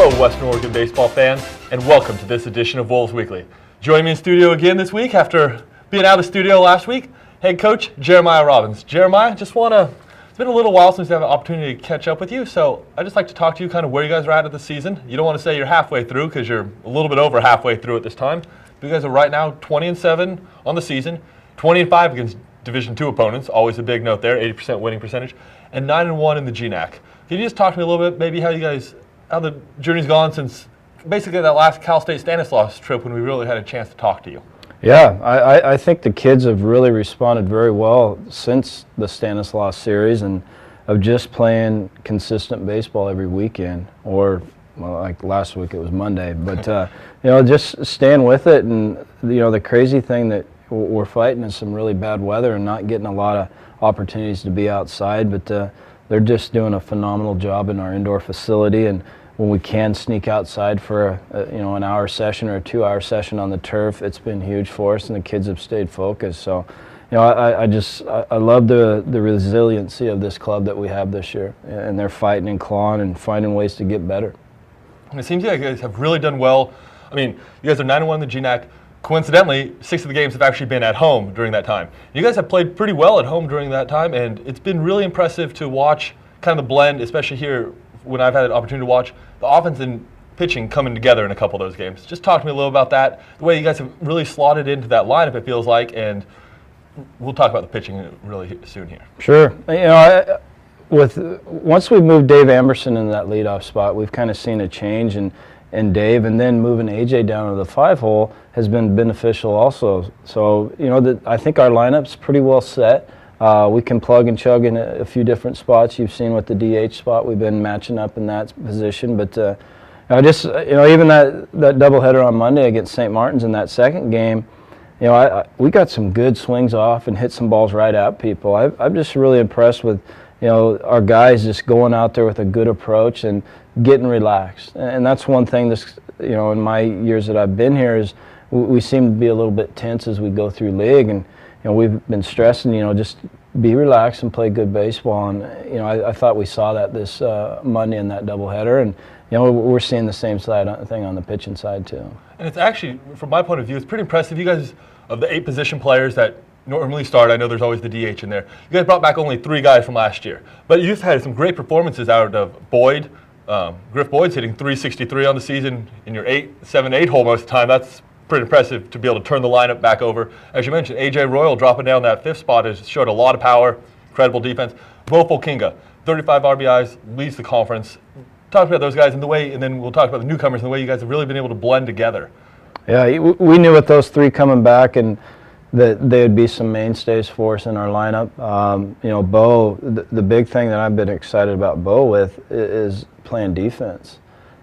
Hello, Western Oregon baseball fans, and welcome to this edition of Wolves Weekly. Joining me in studio again this week after being out of the studio last week, head coach Jeremiah Robbins. Jeremiah, it's been a little while since I've had an opportunity to catch up with you, so I'd just like to talk to you kind of where you guys are at the season. You don't want to say you're halfway through because you're a little bit over halfway through at this time. But you guys are right now 20-7 on the season, 20-5 against Division II opponents, always a big note there, 80% winning percentage, and 9-1 in the GNAC. Can you just talk to me a little bit, maybe how the journey's gone since basically that last Cal State Stanislaus trip when we really had a chance to talk to you? Yeah, I think the kids have really responded very well since the Stanislaus series and of just playing consistent baseball every weekend, or well, like last week it was Monday, but just staying with it. And the crazy thing that we're fighting is some really bad weather and not getting a lot of opportunities to be outside, but they're just doing a phenomenal job in our indoor facility, and when we can sneak outside for an hour session or a 2-hour session on the turf, it's been huge for us, and the kids have stayed focused. So I love the resiliency of this club that we have this year, and they're fighting and clawing and finding ways to get better. And it seems like you guys have really done well. I mean, you guys are 9-1 in the GNAC. Coincidentally, 6 of the games have actually been at home during that time. You guys have played pretty well at home during that time, and it's been really impressive to watch kind of the blend, especially here when I've had an opportunity to watch the offense and pitching coming together in a couple of those games. Just talk to me a little about that, the way you guys have really slotted into that lineup, it feels like, and we'll talk about the pitching really soon here. Sure. Once we moved Dave Amberson into that leadoff spot, we've kind of seen a change in Dave, and then moving AJ down to the 5-hole has been beneficial also. So, I think our lineup's pretty well set. We can plug and chug in a few different spots. You've seen with the DH spot, we've been matching up in that position. But even that doubleheader on Monday against St. Martin's in that second game, we got some good swings off and hit some balls right at people. I'm just really impressed with our guys just going out there with a good approach and getting relaxed. And that's one thing in my years that I've been here is we seem to be a little bit tense as we go through league, and we've been stressing, just be relaxed and play good baseball. And I thought we saw that this Monday in that doubleheader, and we're seeing the same thing on the pitching side too. And it's actually, from my point of view, it's pretty impressive. You guys, of the 8 position players that normally start, I know there's always the DH in there. You guys brought back only 3 guys from last year, but you've had some great performances out of Boyd. Griff Boyd's hitting .363 on the season in your 7-8 hole most of the time. That's pretty impressive to be able to turn the lineup back over. As you mentioned, AJ Royal dropping down that 5th spot has showed a lot of power, incredible defense. Bo Kinga, 35 RBIs, leads the conference. Talk about those guys and then we'll talk about the newcomers and the way you guys have really been able to blend together. Yeah, we knew with those 3 coming back and that they would be some mainstays for us in our lineup. Bo, the big thing that I've been excited about Bo with is playing defense.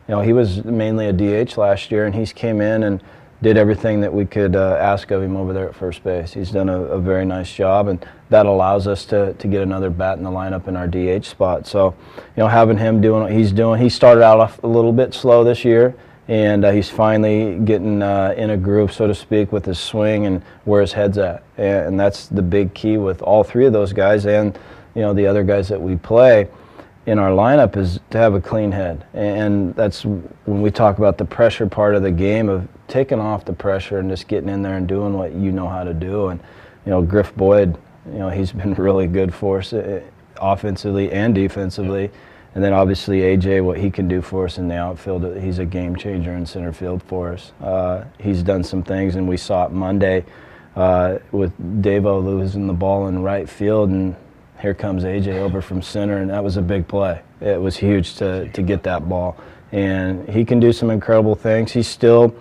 He was mainly a DH last year, and he's came in and did everything that we could ask of him over there at first base. He's done a very nice job, and that allows us to get another bat in the lineup in our DH spot. So, having him doing what he's doing, he started out off a little bit slow this year, and he's finally getting in a groove, so to speak, with his swing and where his head's at. And that's the big key with all 3 of those guys and, the other guys that we play in our lineup is to have a clean head. And that's when we talk about the pressure part of the game, of taking off the pressure and just getting in there and doing what you know how to do. And, Griff Boyd, he's been really good for us offensively and defensively. And then obviously AJ, what he can do for us in the outfield, he's a game changer in center field for us. He's done some things, and we saw it Monday with Davo losing the ball in right field, and here comes AJ over from center, and that was a big play. It was huge to get that ball. And he can do some incredible things. He's still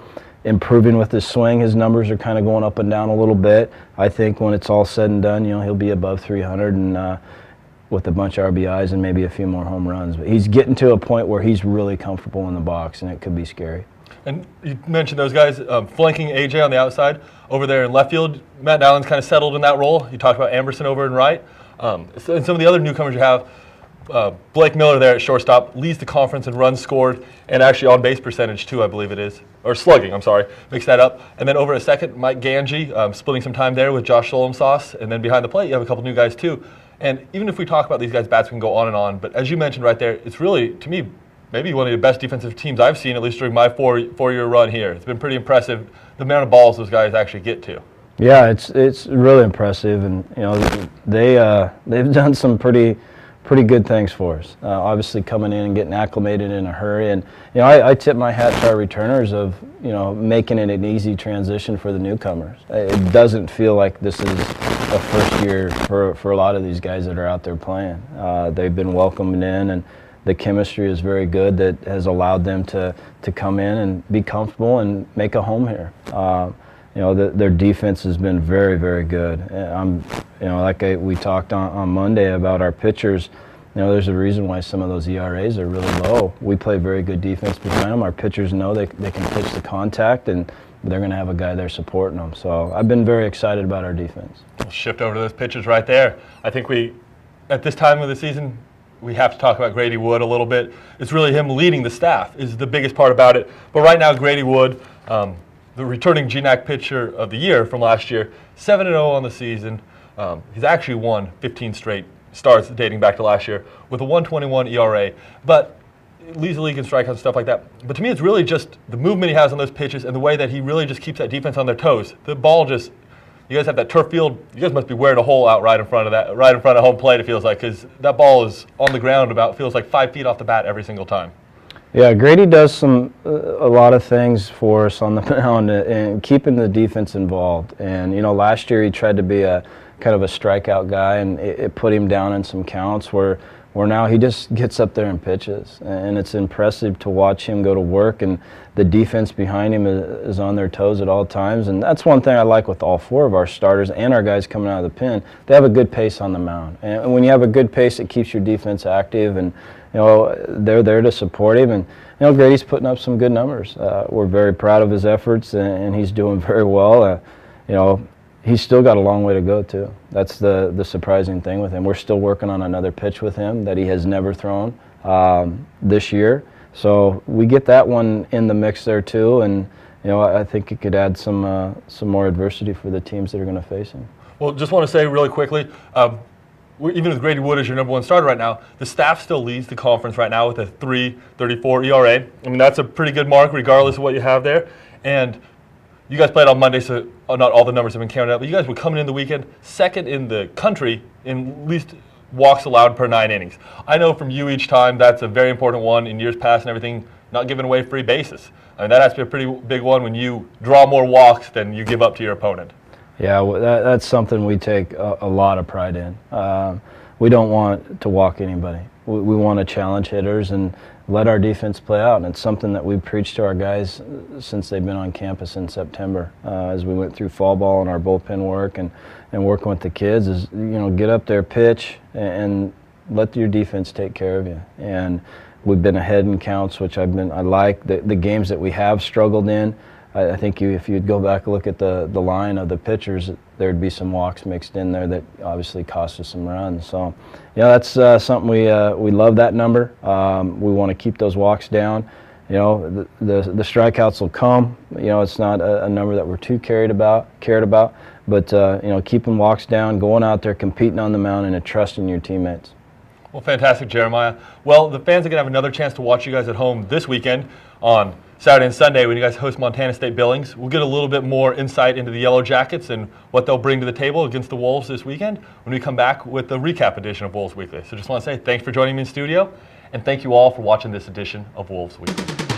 improving with his swing. His numbers are kind of going up and down a little bit. I think when it's all said and done, he'll be above 300 and with a bunch of RBIs and maybe a few more home runs. But he's getting to a point where he's really comfortable in the box, and it could be scary. And you mentioned those guys flanking AJ on the outside. Over there in left field, Matt Allen's kind of settled in that role. You talked about Amberson over in right. And some of the other newcomers you have, Blake Miller there at shortstop leads the conference in runs scored and actually on base percentage too, I believe it is. Or slugging, I'm sorry. Mix that up. And then over a second, Mike Ganji splitting some time there with Josh Solomsauce. And then behind the plate, you have a couple new guys too. And even if we talk about these guys, bats can go on and on. But as you mentioned right there, it's really, to me, maybe one of the best defensive teams I've seen, at least during my four-year run here. It's been pretty impressive, the amount of balls those guys actually get to. Yeah, it's really impressive, and they've done some pretty good things for us. Obviously, coming in and getting acclimated in a hurry, and I tip my hat to our returners of making it an easy transition for the newcomers. It doesn't feel like this is a first year for a lot of these guys that are out there playing. They've been welcomed in, and the chemistry is very good that has allowed them to come in and be comfortable and make a home here. Their defense has been very, very good. We talked on Monday about our pitchers. There's a reason why some of those ERAs are really low. We play very good defense behind them. Our pitchers know they can pitch the contact, and they're going to have a guy there supporting them. So I've been very excited about our defense. We'll shift over to those pitchers right there. I think at this time of the season, we have to talk about Grady Wood a little bit. It's really him leading the staff is the biggest part about it. But right now, Grady Wood, the returning GNAC pitcher of the year from last year, 7-0 on the season. He's actually won 15 straight starts dating back to last year with a 1.21 ERA, but leads the league in strikeouts and stuff like that. But to me, it's really just the movement he has on those pitches and the way that he really just keeps that defense on their toes. The ball just, you guys have that turf field, you guys must be wearing a hole out right in front of home plate, it feels like, because that ball is on the ground feels like 5 feet off the bat every single time. Yeah, Grady does a lot of things for us on the mound and keeping the defense involved. And last year he tried to be a kind of a strikeout guy, and it put him down in some counts where now he just gets up there and pitches. And it's impressive to watch him go to work, and the defense behind him is on their toes at all times. And that's one thing I like with all 4 of our starters and our guys coming out of the pen. They have a good pace on the mound. And when you have a good pace, it keeps your defense active, and they're there to support him. And Grady's putting up some good numbers. We're very proud of his efforts, and he's doing very well. He's still got a long way to go too. That's the surprising thing with him. We're still working on another pitch with him that he has never thrown this year. So we get that one in the mix there too, and I think it could add some more adversity for the teams that are going to face him. Well, just want to say really quickly, even with Grady Wood as your #1 starter right now, the staff still leads the conference right now with a 3.34 ERA. I mean, that's a pretty good mark regardless of what you have there. And you guys played on Monday, so not all the numbers have been counted out, but you guys were coming in the weekend second in the country in least walks allowed per 9 innings. I know from you each time that's a very important one in years past and everything, not giving away free bases. I mean, that has to be a pretty big one when you draw more walks than you give up to your opponent. Yeah, that's something we take a lot of pride in. We don't want to walk anybody. We want to challenge hitters and let our defense play out, and it's something that we've preached to our guys since they've been on campus in September. As we went through fall ball and our bullpen work and working with the kids is, get up there, pitch, and let your defense take care of you. And we've been ahead in counts, which I like. The games that we have struggled in, I think if you'd go back and look at the line of the pitchers, there'd be some walks mixed in there that obviously cost us some runs. So, that's something we love that number. We want to keep those walks down. The strikeouts will come. It's not a number that we're too cared about. But keeping walks down, going out there, competing on the mound, and trusting your teammates. Well, fantastic, Jeremiah. Well, the fans are going to have another chance to watch you guys at home this weekend on Saturday and Sunday when you guys host Montana State Billings. We'll get a little bit more insight into the Yellow Jackets and what they'll bring to the table against the Wolves this weekend when we come back with the recap edition of Wolves Weekly. So just want to say thanks for joining me in studio, and thank you all for watching this edition of Wolves Weekly.